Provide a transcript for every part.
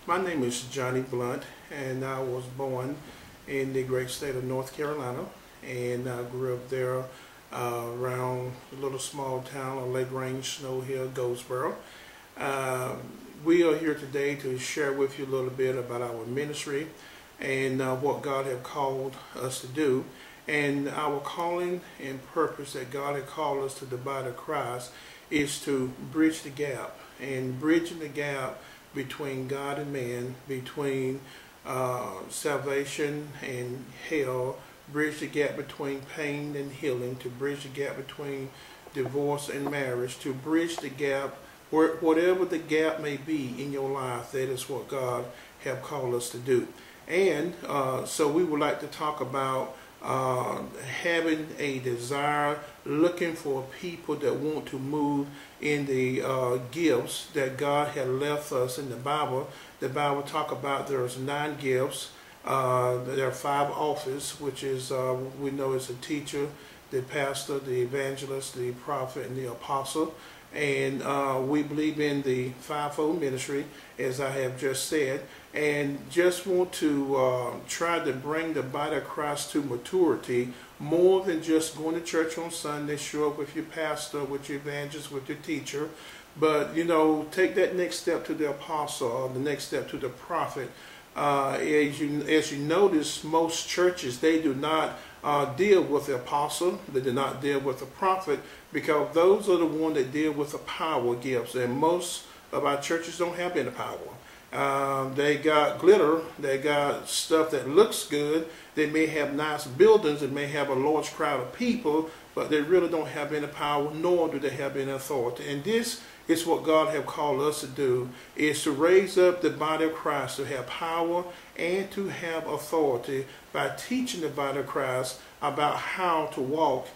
My name is Johnnie Blount, and I was born in the great state of North Carolina, and I grew up there around a little small town of Lake Range, Snow Hill, Goldsboro. We are here today to share with you a little bit about our ministry and what God has called us to do. And our calling and purpose that God has called us to the body of Christ is to bridge the gap, and bridging the gap between God and man, between salvation and hell, bridge the gap between pain and healing, to bridge the gap between divorce and marriage, to bridge the gap, whatever the gap may be in your life. That is what God have called us to do. And so we would like to talk about having a desire, looking for people that want to move in the gifts that God had left us in the Bible. The Bible talk about there's 9 gifts. There are 5 offices, which is we know is the teacher, the pastor, the evangelist, the prophet, and the apostle. And we believe in the fivefold ministry, as I have just said, and just want to try to bring the body of Christ to maturity, more than just going to church on Sunday, show up with your pastor, with your evangelist, with your teacher, but take that next step to the apostle, or the next step to the prophet. As you notice, most churches, they do not deal with the apostle, they do not deal with the prophet, because those are the ones that deal with the power gifts, and most of our churches don't have any power. They got glitter, they got stuff that looks good, they may have nice buildings, they may have a large crowd of people, but they really don't have any power, nor do they have any authority. And this is what God have called us to do, is to raise up the body of Christ to have power and to have authority by teaching the body of Christ about how to walk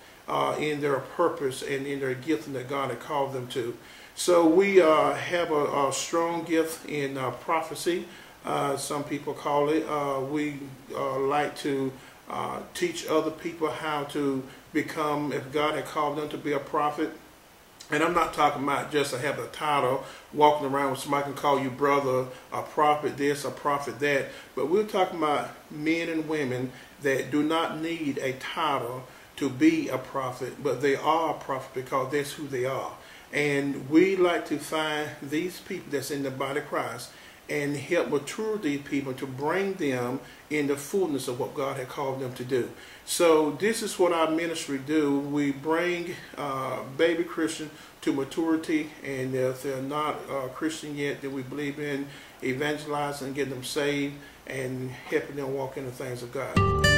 in their purpose and in their gifting that God had called them to. So we have a strong gift in prophecy, some people call it. We like to teach other people how to become, if God had called them to be a prophet. And I'm not talking about just to have a title, walking around with somebody can call you brother, a prophet this, a prophet that. But we're talking about men and women that do not need a title to be a prophet, but they are a prophet because that's who they are. And we like to find these people that's in the body of Christ and help mature these people to bring them in the fullness of what God had called them to do. So this is what our ministry do. We bring baby Christian to maturity, and if they're not Christian yet, then we believe in evangelizing and getting them saved and helping them walk in the things of God.